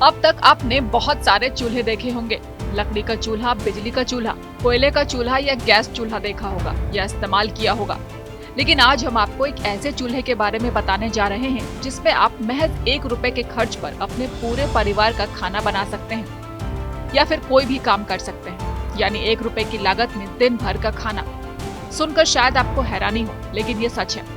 अब तक आपने बहुत सारे चूल्हे देखे होंगे। लकड़ी का चूल्हा, बिजली का चूल्हा, कोयले का चूल्हा या गैस चूल्हा देखा होगा या इस्तेमाल किया होगा। लेकिन आज हम आपको एक ऐसे चूल्हे के बारे में बताने जा रहे हैं जिसमें आप महज 1 रुपए के खर्च पर अपने पूरे परिवार का खाना बना सकते हैं या फिर कोई भी काम कर सकते हैं, यानी 1 रुपए की लागत में दिन भर का खाना। सुनकर शायद आपको हैरानी हो, लेकिन ये सच है।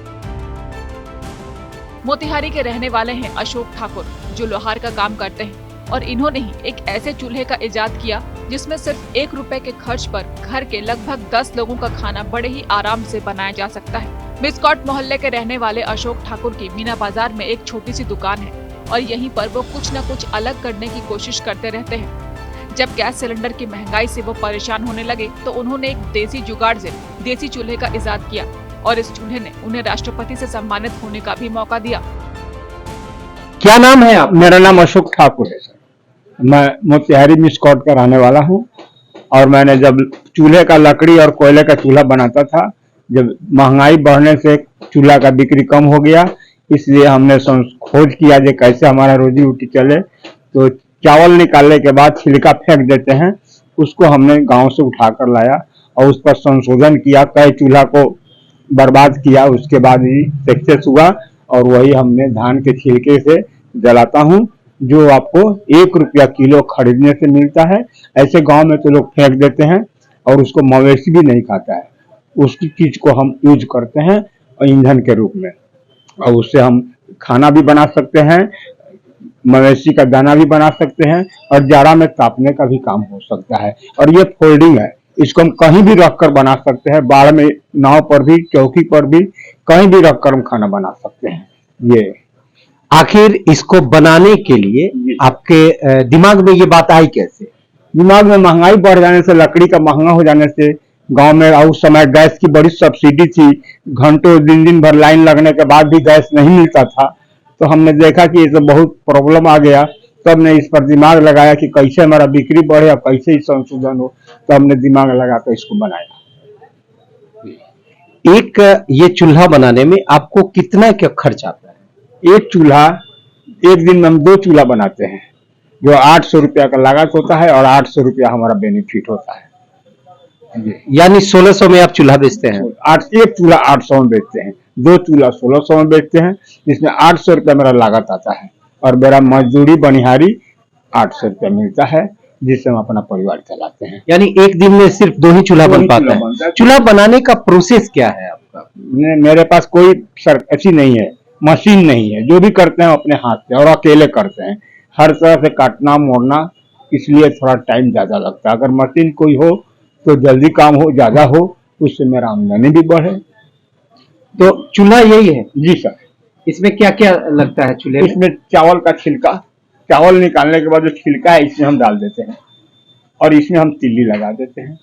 मोतिहारी के रहने वाले हैं अशोक ठाकुर, जो लोहार का काम करते हैं, और इन्होंने ही एक ऐसे चूल्हे का इजाद किया जिसमें सिर्फ 1 रुपए के खर्च पर घर के लगभग 10 लोगों का खाना बड़े ही आराम से बनाया जा सकता है। मिस्कॉट मोहल्ले के रहने वाले अशोक ठाकुर की मीना बाजार में एक छोटी सी दुकान है और यहीं पर वो कुछ न कुछ अलग करने की कोशिश करते रहते हैं। जब गैस सिलेंडर की महंगाई से वो परेशान होने लगे तो उन्होंने एक देसी जुगाड़ से देसी चूल्हे का इजाद किया और इस चूल्हे ने उन्हें राष्ट्रपति से सम्मानित होने का भी मौका दिया। क्या नाम है आप? मेरा नाम अशोक ठाकुर है सर। मैं मोतिहारी मिस्कॉट का रहने वाला हूँ और मैंने जब चूल्हे का लकड़ी और कोयले का चूल्हा बनाता था, जब महंगाई बढ़ने से चूल्हा का बिक्री कम हो गया, इसलिए हमने खोज किया कि कैसे हमारा रोजी रोटी चले। तो चावल निकालने के बाद छिलका फेंक देते हैं, उसको हमने गांव से उठाकर लाया और उस पर संशोधन किया, कई चूल्हा को बर्बाद किया, उसके बाद ही सक्सेस हुआ और वही हमने धान के छिलके से जलाता हूँ, जो आपको 1 रुपया किलो खरीदने से मिलता है। ऐसे गांव में तो लोग फेंक देते हैं और उसको मवेशी भी नहीं खाता है। उसकी चीज को हम यूज करते हैं ईंधन के रूप में और उससे हम खाना भी बना सकते हैं, मवेशी का दाना भी बना सकते हैं और जाड़ा में तापने का भी काम हो सकता है। और ये फोल्डिंग है, इसको हम कहीं भी रखकर बना सकते हैं, बाढ़ में, नाव पर भी, चौकी पर भी, कहीं भी रखकर हम खाना बना सकते हैं। ये आखिर इसको बनाने के लिए आपके दिमाग में ये बात आई कैसे? दिमाग में महंगाई बढ़ जाने से, लकड़ी का महंगा हो जाने से, गांव में उस समय गैस की बड़ी सब्सिडी थी, घंटों दिन भर लाइन लगने के बाद भी गैस नहीं मिलता था। तो हमने देखा कि इससे बहुत प्रॉब्लम आ गया, तब ने इस पर दिमाग लगाया कि कैसे हमारा बिक्री बढ़े और कैसे इस संशोधन हो। तो हमने दिमाग लगाकर इसको बनाया। एक ये चूल्हा बनाने में आपको कितना क्या खर्च आता है? एक चूल्हा, एक दिन में हम 2 चूल्हा बनाते हैं, जो 800 रुपया का लागत होता है और 800 रुपया हमारा बेनिफिट होता है। यानी 1600 में आप चूल्हा बेचते हैं? एक चूल्हा 800 में बेचते हैं, 2 चूल्हा 1600 में बेचते हैं, जिसमें 800 रुपया मेरा लागत आता है और मेरा मजदूरी बनिहारी 800 रुपया मिलता है, जिससे हम अपना परिवार चलाते हैं। यानी एक दिन में सिर्फ 2 ही चूल्हा बन पाता है? चूल्हा बनाने का प्रोसेस क्या है आपका? मेरे पास कोई ऐसी नहीं है, मशीन नहीं है, जो भी करते हैं अपने हाथ से और अकेले करते हैं। हर तरह से काटना मोड़ना, इसलिए थोड़ा टाइम ज्यादा लगता है। अगर मशीन कोई हो तो जल्दी काम हो, ज्यादा हो, उससे मेरा आमदनी भी बढ़े। तो चूल्हा यही है? जी सर। इसमें क्या क्या लगता है चूल्हे में? इसमें चावल का छिलका, चावल निकालने के बाद जो छिलका है इसमें हम डाल देते हैं और इसमें हम तिल्ली लगा देते हैं।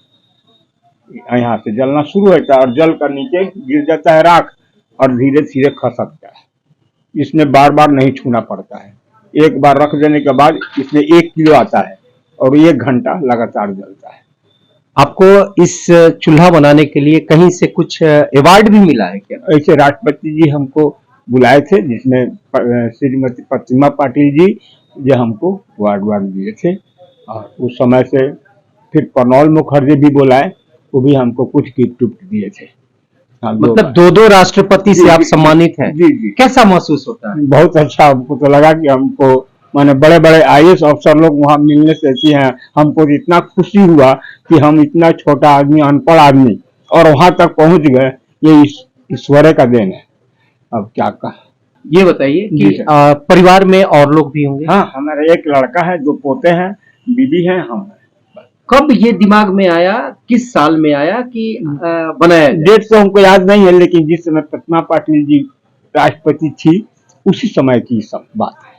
यहाँ से जलना शुरू होता है और जल कर नीचे गिर जाता है राख और धीरे धीरे खसकता है। इसमें बार बार नहीं छूना पड़ता है। एक बार रख देने के बाद इसमें 1 किलो आता है और 1 घंटा लगातार जलता है। आपको इस चूल्हा बनाने के लिए कहीं से कुछ अवार्ड भी मिला है क्या? ऐसे राष्ट्रपति जी हमको बुलाए थे, जिसमें श्रीमती प्रतिमा पाटिल जी जो हमको अवार्ड दिए थे। और उस समय से फिर प्रणब मुखर्जी भी बुलाए, वो भी हमको कुछ गिफ्ट दिए थे। मतलब 2 राष्ट्रपति से आप सम्मानित हैं? जी जी। कैसा महसूस होता है? बहुत अच्छा। हमको तो लगा कि हमको माने बड़े बड़े IAS अफसर लोग वहाँ मिलने से ऐसी हैं। हमको इतना खुशी हुआ कि हम इतना छोटा आदमी, अनपढ़ आदमी, और वहां तक पहुंच गए, ये ईश्वर का देन है। अब क्या कहा। ये बताइए कि परिवार में और लोग भी होंगे? हाँ, हमारा एक लड़का है, 2 पोते हैं, बीबी है, हम। कब ये दिमाग में आया, किस साल में आया कि बनाया? डेट तो हमको याद नहीं है, लेकिन जिस समय प्रतिमा पाटिल जी राष्ट्रपति थी उसी समय की सब बात है।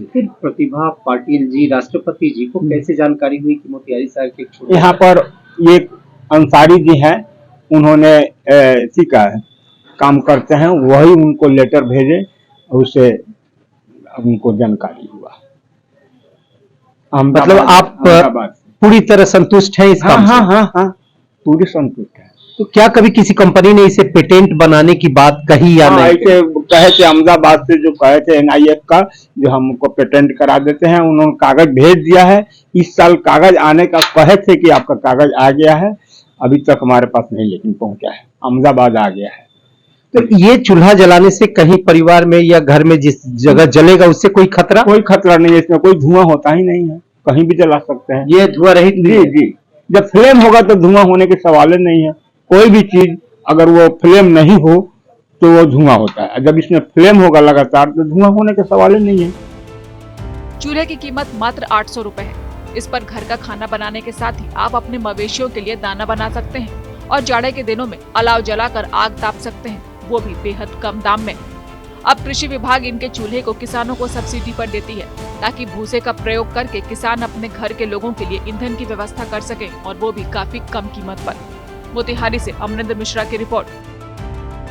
फिर प्रतिभा पाटिल जी राष्ट्रपति जी को कैसे जानकारी हुई कि मोतिहारी शहर के यहाँ पर एक अंसारी जी हैं, उन्होंने इसी का काम करते हैं, वही उनको लेटर भेजे, उससे उनको जानकारी हुआ। मतलब आप पूरी तरह संतुष्ट हैं इस काम से? हाँ, पूरी संतुष्ट है। तो क्या कभी किसी कंपनी ने इसे पेटेंट बनाने की बात कही या नहीं? ऐसे कहे थे अहमदाबाद से, जो कहे थे NIF का, जो हमको पेटेंट करा देते हैं, उन्होंने कागज भेज दिया है। इस साल कागज आने का कहे थे कि आपका कागज आ गया है, अभी तक हमारे पास नहीं लेकिन पहुंचा है। अहमदाबाद आ गया है। तो ये चूल्हा जलाने से कहीं परिवार में या घर में जिस जगह जलेगा उससे कोई खतरा? कोई खतरा नहीं है, इसमें कोई धुआं होता ही नहीं है, कहीं भी जला सकते हैं। ये धुआं रहित भी जी है। जी, जब फ्लेम होगा तो धुआं होने के सवाल ही नहीं है। कोई भी चीज अगर वो फ्लेम नहीं हो तो वो धुआं होता है, जब इसमें फ्लेम होगा लगातार तो धुआं होने के सवाल ही नहीं है। चूल्हे की कीमत मात्र 800 रुपए है। इस पर घर का खाना बनाने के साथ ही आप अपने मवेशियों के लिए दाना बना सकते हैं और जाड़े के दिनों में अलाव जलाकर आग ताप सकते हैं, वो भी बेहद कम दाम में। अब कृषि विभाग इनके चूल्हे को किसानों को सब्सिडी पर देती है, ताकि भूसे का प्रयोग करके किसान अपने घर के लोगों के लिए ईंधन की व्यवस्था कर सके, और वो भी काफी कम कीमत पर। मोतिहारी से अमरिंदर मिश्रा की रिपोर्ट।